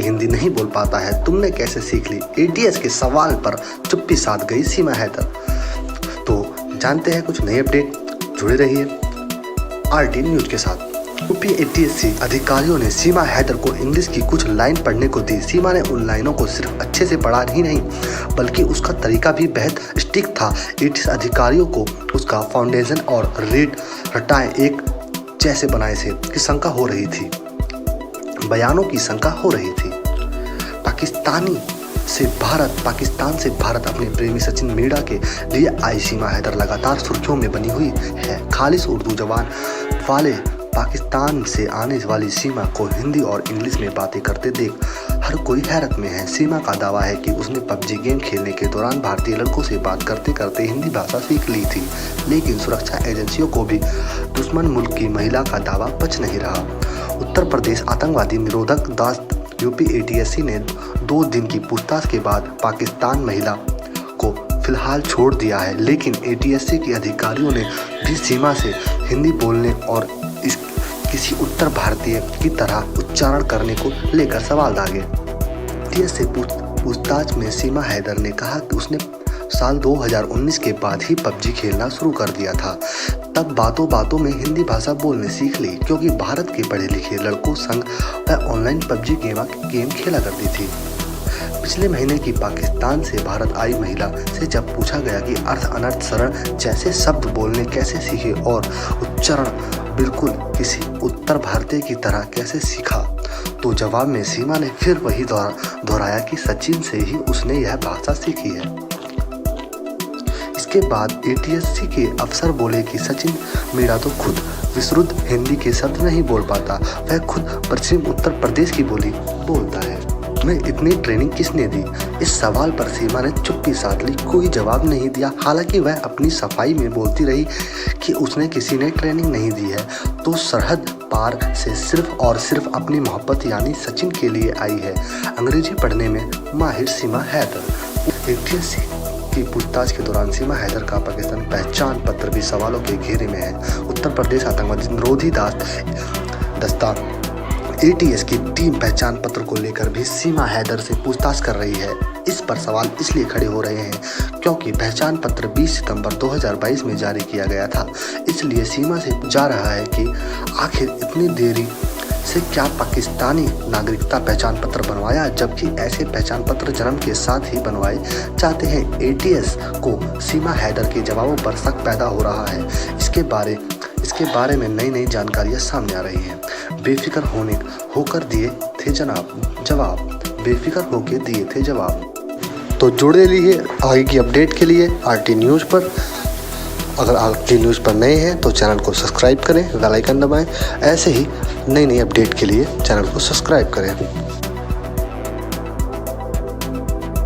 कि हिंदी नहीं बोल पाता है, तुमने कैसे सीख ली? एटीएस के सवाल पर चुप्पी साध गई सीमा हैदर। तो जानते हैं कुछ नई अपडेट, जुड़े रहिए आरटी न्यूज के साथ। यूपी एटीएससी अधिकारियों ने सीमा हैदर को इंग्लिश की कुछ लाइन पढ़ने को दी। सीमा ने उन लाइनों को सिर्फ अच्छे से पढ़ा ही नहीं, बल्कि उसका तरीका भी बेहद स्टिक था। एटीएस अधिकारियों को उसका फाउंडेशन और रीड रटाएं एक जैसे बनाए से की शंका हो रही थी, बयानों की शंका हो रही थी। पाकिस्तान से भारत अपने प्रेमी सचिन मीणा के लिए आई सीमा हैदर लगातार सुर्खियों में बनी हुई है। खालिश उर्दू जबान वाले पाकिस्तान से आने वाली सीमा को हिंदी और इंग्लिश में बातें करते देख हर कोई हैरत में है। सीमा का दावा है कि उसने पबजी गेम खेलने के दौरान भारतीय लड़कों से बात करते करते हिंदी भाषा सीख ली थी, लेकिन सुरक्षा एजेंसियों को भी दुश्मन मुल्क की महिला का दावा बच नहीं रहा। उत्तर प्रदेश आतंकवादी निरोधक दस्त यूपी एटीएससी ने 2 दिन की पूछताछ के बाद पाकिस्तान महिला को फिलहाल छोड़ दिया है, लेकिन एटीएससी के अधिकारियों ने भी सीमा से हिंदी बोलने और किसी उत्तर भारतीय की तरह उच्चारण करने को लेकर सवाल दागे। एटीएस से पूछताछ में सीमा हैदर ने कहा कि उसने साल 2019 के बाद ही पबजी खेलना शुरू कर दिया था। तब बातों बातों में हिंदी भाषा बोलने सीख ली, क्योंकि भारत के पढ़े लिखे लड़कों संग वह ऑनलाइन पबजी गेम खेला करती थी। पिछले महीने की पाकिस्तान से भारत आई महिला से जब पूछा गया कि अर्थ अनर्थ शरण जैसे शब्द बोलने कैसे सीखे और उच्चारण बिल्कुल किसी उत्तर भारतीय की तरह कैसे सीखा, तो जवाब में सीमा ने फिर वही दोहराया कि सचिन से ही उसने यह भाषा सीखी है। इसके बाद एटीएससी के अफसर बोले कि सचिन मीणा तो खुद विशुद्ध हिंदी के शब्द नहीं बोल पाता, वह खुद पश्चिम उत्तर प्रदेश की बोली बोलता है। मैं इतनी ट्रेनिंग किसने दी? इस सवाल पर सीमा ने चुप्पी साध ली, कोई जवाब नहीं दिया। हालांकि वह अपनी सफाई में बोलती रही कि उसने किसी ने ट्रेनिंग नहीं दी है, तो सरहद पार से सिर्फ और सिर्फ अपनी मोहब्बत यानी सचिन के लिए आई है। अंग्रेजी पढ़ने में माहिर सीमा हैदर। एटीएससी की पूछताछ के दौरान सीमा हैदर का पाकिस्तान पहचान पत्र भी सवालों के घेरे में है। उत्तर प्रदेश आतंकवादी निरोधी दस्ता एटीएस की टीम पहचान पत्र को लेकर भी सीमा हैदर से पूछताछ कर रही है। इस पर सवाल इसलिए खड़े हो रहे हैं क्योंकि पहचान पत्र 20 सितंबर 2022 में जारी किया गया था। इसलिए सीमा से पूछा जा रहा है कि आखिर इतनी देरी से क्या पाकिस्तानी नागरिकता पहचान पत्र बनवाया, जबकि ऐसे पहचान पत्र जन्म के साथ ही बनवाए जाते हैं। एटीएस को सीमा हैदर के जवाबों पर शक पैदा हो रहा है। इसके बारे में नई जानकारियां सामने आ रही हैं। बेफिक्र होकर दिए थे जवाब। तो जुड़े रहिए आगे की अपडेट के लिए आरटी न्यूज़ पर। अगर आरटी न्यूज़ पर नए हैं तो चैनल को सब्सक्राइब करें, बेल आइकन दबाएं। ऐसे ही नई अपडेट के लिए चैनल को सब्सक्राइब करें।